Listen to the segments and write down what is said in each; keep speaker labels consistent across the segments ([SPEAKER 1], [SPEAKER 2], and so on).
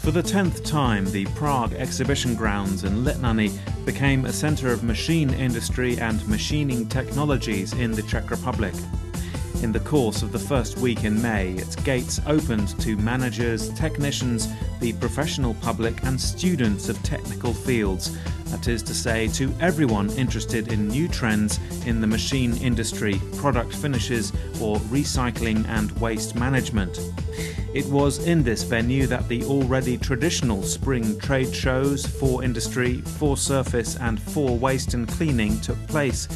[SPEAKER 1] For the 10th time, the Prague exhibition grounds in Letňany became a centre of machine industry and machining technologies in the Czech Republic. In the course of the first week in May, its gates opened to managers, technicians, the professional public and students of technical fields. That is to say, to everyone interested in new trends in the machine industry, product finishes or recycling and waste management. It was in this venue that the already traditional spring trade shows for industry, for surface and for waste and cleaning took place.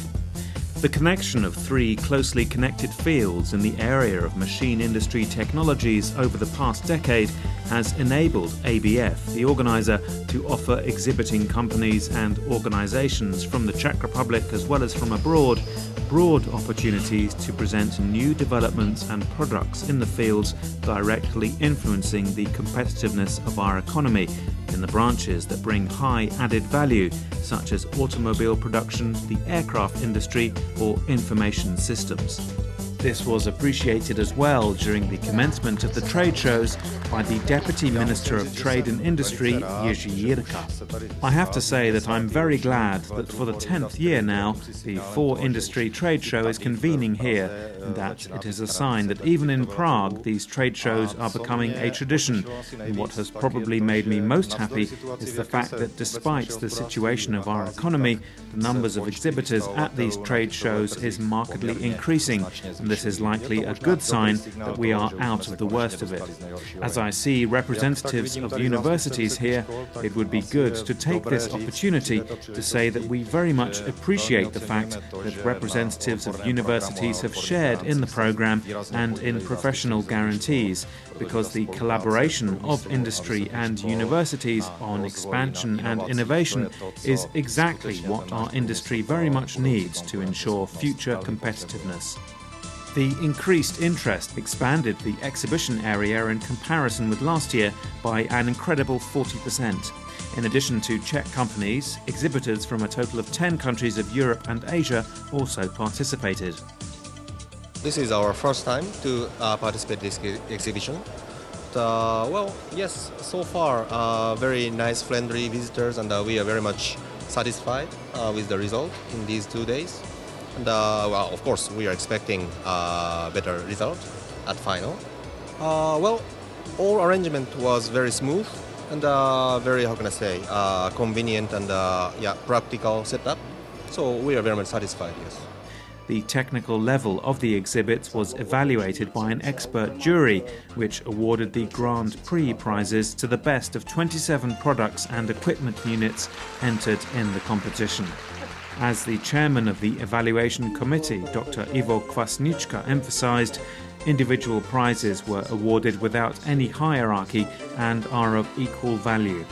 [SPEAKER 1] The connection of three closely connected fields in the area of machine industry technologies over the past decade has enabled ABF, the organiser, to offer exhibiting companies and organisations from the Czech Republic as well as from abroad broad opportunities to present new developments and products in the fields directly influencing the competitiveness of our economy in the branches that bring high added value, such as automobile production, the aircraft industry or information systems. This was appreciated as well during the commencement of the trade shows by the Deputy Minister of Trade and Industry, Jiří Jirka. I have to say that I'm very glad that for the 10th year now, the For Industry trade show is convening here, and that it is a sign that even in Prague these trade shows are becoming a tradition. And what has probably made me most happy is the fact that despite the situation of our economy, the numbers of exhibitors at these trade shows is markedly increasing. And this is likely a good sign that we are out of the worst of it. As I see representatives of universities here, it would be good to take this opportunity to say that we very much appreciate the fact that representatives of universities have shared in the programme and in professional guarantees, because the collaboration of industry and universities on expansion and innovation is exactly what our industry very much needs to ensure future competitiveness. The increased interest expanded the exhibition area in comparison with last year by an incredible 40%. In addition to Czech companies, exhibitors from a total of 10 countries of Europe and Asia also participated.
[SPEAKER 2] This is our first time to participate in this exhibition. Well, yes, so far very nice, friendly visitors, and we are very much satisfied with the result in these 2 days. And well, of course, we are expecting a better result at final. Well, all arrangement was very smooth and very, how can I say, convenient and yeah, practical setup. So we are very much satisfied, yes.
[SPEAKER 1] The technical level of the exhibits was evaluated by an expert jury, which awarded the Grand Prix prizes to the best of 27 products and equipment units entered in the competition. As the chairman of the evaluation committee, Dr. Ivo Kvasnička, emphasized, individual prizes were awarded without any hierarchy and are of equal value.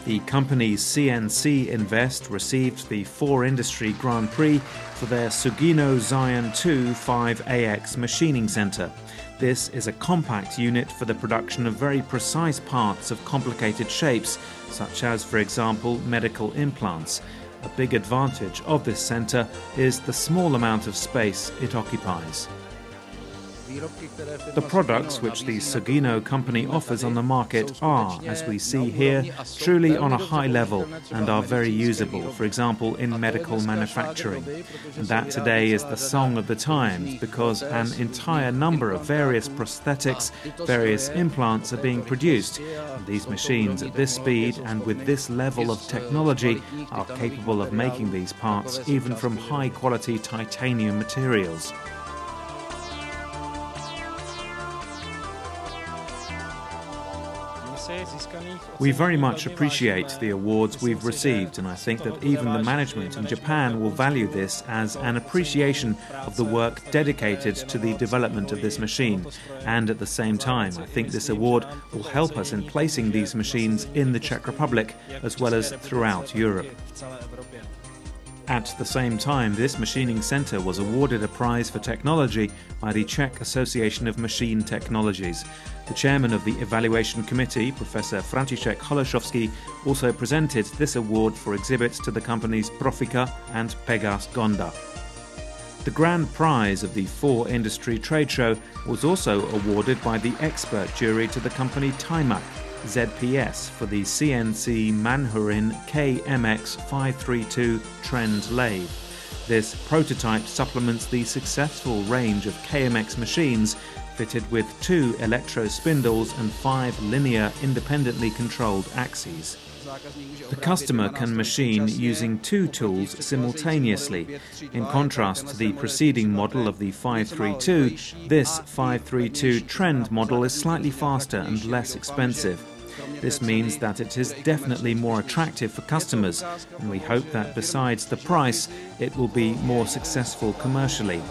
[SPEAKER 1] The company's CNC Invest received the For Industry Grand Prix for their Sugino Zion 2 5AX machining center. This is a compact unit for the production of very precise parts of complicated shapes, such as, for example, medical implants. A big advantage of this centre is the small amount of space it occupies. The products which the Sugino company offers on the market are, as we see here, truly on a high level and are very usable, for example in medical manufacturing. And that today is the song of the times, because an entire number of various prosthetics, various implants are being produced. And these machines at this speed and with this level of technology are capable of making these parts even from high quality titanium materials. We very much appreciate the awards we've received, and I think that even the management in Japan will value this as an appreciation of the work dedicated to the development of this machine. And at the same time, I think this award will help us in placing these machines in the Czech Republic as well as throughout Europe. At the same time, this machining centre was awarded a prize for technology by the Czech Association of Machine Technologies. The chairman of the evaluation committee, Professor František Holešovský, also presented this award for exhibits to the companies Profika and Pegas Gonda. The grand prize of the For Industry trade show was also awarded by the expert jury to the company Timac. ZPS for the CNC Manhurin KMX532 Trend lathe. This prototype supplements the successful range of KMX machines fitted with 2 electro spindles and 5 linear independently controlled axes. The customer can machine using 2 tools simultaneously. In contrast to the preceding model of the 532, this 532 Trend model is slightly faster and less expensive. This means that it is definitely more attractive for customers, and we hope that besides the price, it will be more successful commercially.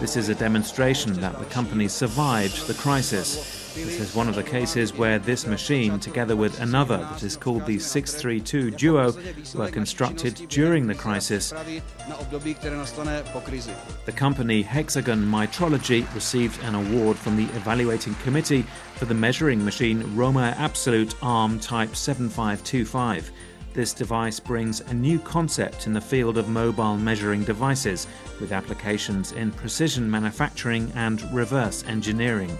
[SPEAKER 1] This is a demonstration that the company survived the crisis. This is one of the cases where this machine, together with another that is called the 632 Duo, were constructed during the crisis. The company Hexagon Metrology received an award from the evaluating committee for the measuring machine Roma Absolute ARM Type 7525. This device brings a new concept in the field of mobile measuring devices, with applications in precision manufacturing and reverse engineering.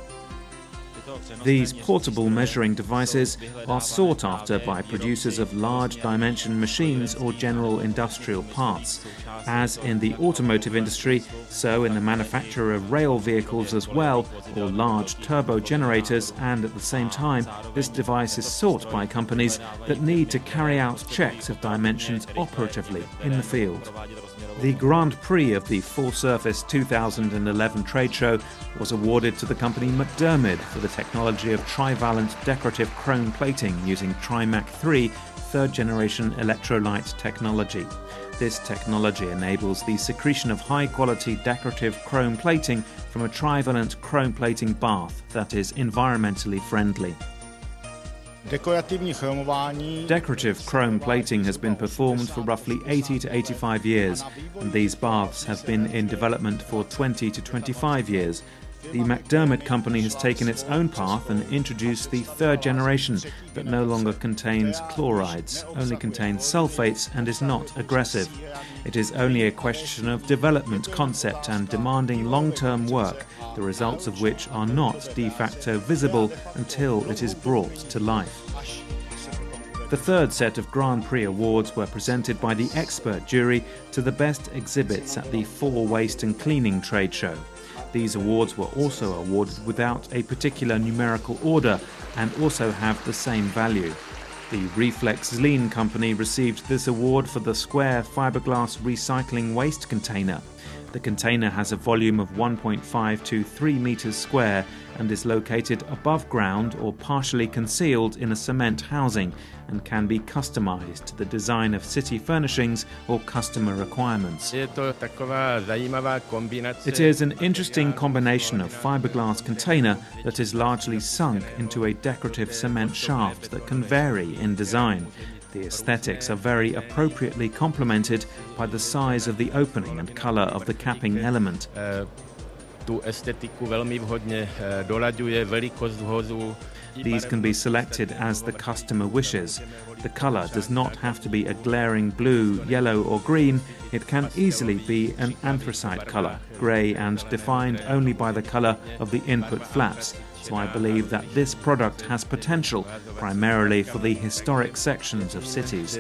[SPEAKER 1] These portable measuring devices are sought after by producers of large dimension machines or general industrial parts. As in the automotive industry, so in the manufacture of rail vehicles as well, or large turbo generators, and at the same time, this device is sought by companies that need to carry out checks of dimensions operatively in the field. The Grand Prix of the Full Surface 2011 trade show was awarded to the company McDermid for the technology of trivalent decorative chrome plating using Trimac 3 third-generation electrolyte technology. This technology enables the secretion of high-quality decorative chrome plating from a trivalent chrome plating bath that is environmentally friendly. Decorative chrome plating has been performed for roughly 80 to 85 years, and these baths have been in development for 20 to 25 years. The McDermid company has taken its own path and introduced the third generation that no longer contains chlorides, only contains sulfates and is not aggressive. It is only a question of development concept and demanding long-term work, the results of which are not de facto visible until it is brought to life. The third set of Grand Prix awards were presented by the expert jury to the best exhibits at the Fall Waste and Cleaning trade show. These awards were also awarded without a particular numerical order and also have the same value. The Reflex Lean company received this award for the square fiberglass recycling waste container. The container has a volume of 1.5 to 3 meters square and is located above ground or partially concealed in a cement housing and can be customized to the design of city furnishings or customer requirements. It is an interesting combination of fiberglass container that is largely sunk into a decorative cement shaft that can vary in design. The aesthetics are very appropriately complemented by the size of the opening and color of the capping element. These can be selected as the customer wishes. The color does not have to be a glaring blue, yellow or green. It can easily be an anthracite color, grey and defined only by the color of the input flaps. So I believe that this product has potential primarily for the historic sections of cities.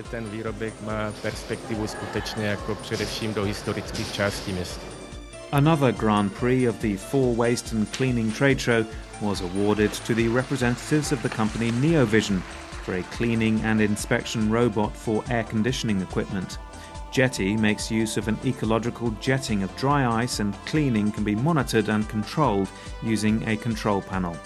[SPEAKER 1] Another Grand Prix of the Fall Waste and Cleaning trade show was awarded to the representatives of the company Neovision for a cleaning and inspection robot for air conditioning equipment. Jetty makes use of an ecological jetting of dry ice, and cleaning can be monitored and controlled using a control panel.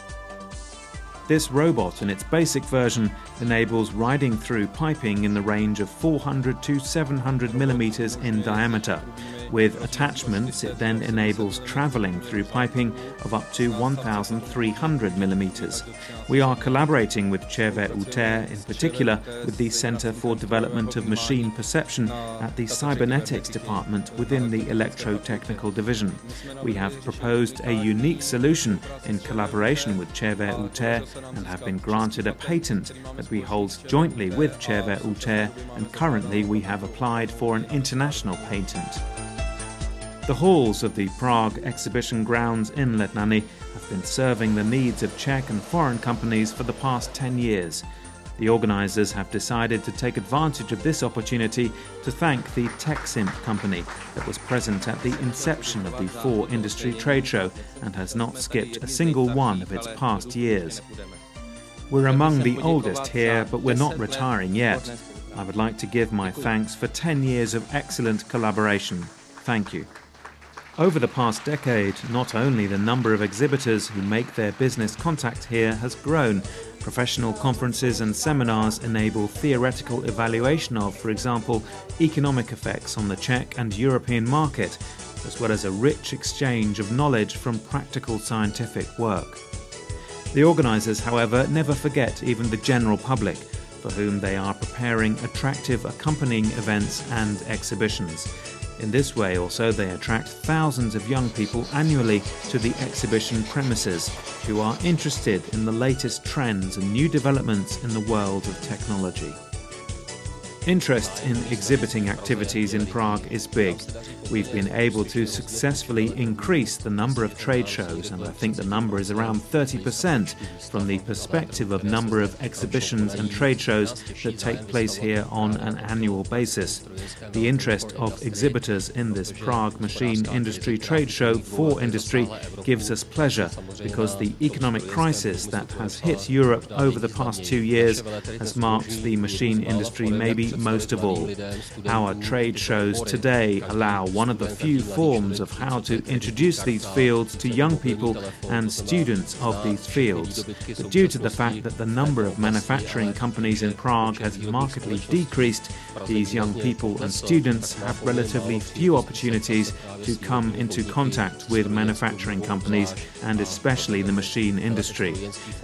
[SPEAKER 1] This robot, in its basic version, enables riding through piping in the range of 400 to 700 millimeters in diameter. With attachments, it then enables traveling through piping of up to 1,300 millimeters. We are collaborating with Chervé Uter, in particular with the Center for Development of Machine Perception at the Cybernetics Department within the Electrotechnical Division. We have proposed a unique solution in collaboration with Chervé Uter and have been granted a patent that we hold jointly with Chervé Uter, and currently we have applied for an international patent. The halls of the Prague exhibition grounds in Letňany have been serving the needs of Czech and foreign companies for the past 10 years. The organisers have decided to take advantage of this opportunity to thank the TechSimp company that was present at the inception of the 4 Industry trade show and has not skipped a single one of its past years. We're among the oldest here, but we're not retiring yet. I would like to give my thanks for 10 years of excellent collaboration. Thank you. Over the past decade, not only the number of exhibitors who make their business contact here has grown. Professional conferences and seminars enable theoretical evaluation of, for example, economic effects on the Czech and European market, as well as a rich exchange of knowledge from practical scientific work. The organisers, however, never forget even the general public, for whom they are preparing attractive accompanying events and exhibitions. In this way also they attract thousands of young people annually to the exhibition premises who are interested in the latest trends and new developments in the world of technology. Interest in exhibiting activities in Prague is big. We've been able to successfully increase the number of trade shows, and I think the number is around 30% from the perspective of number of exhibitions and trade shows that take place here on an annual basis. The interest of exhibitors in this Prague Machine Industry trade show for industry gives us pleasure, because the economic crisis that has hit Europe over the past 2 years has marked the machine industry maybe most of all. Our trade shows today allow one of the few forms of how to introduce these fields to young people and students of these fields. But due to the fact that the number of manufacturing companies in Prague has markedly decreased, these young people and students have relatively few opportunities to come into contact with manufacturing companies and especially the machine industry.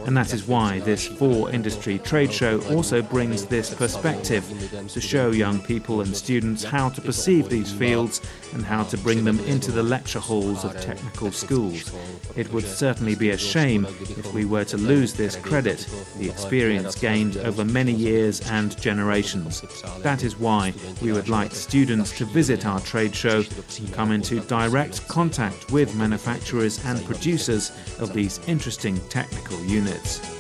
[SPEAKER 1] And that is why this 4 Industry trade show also brings this perspective, to show young people and students how to perceive these fields and how to bring them into the lecture halls of technical schools. It would certainly be a shame if we were to lose this credit, the experience gained over many years and generations. That is why we would like students to visit our trade show and come into direct contact with manufacturers and producers of these interesting technical units.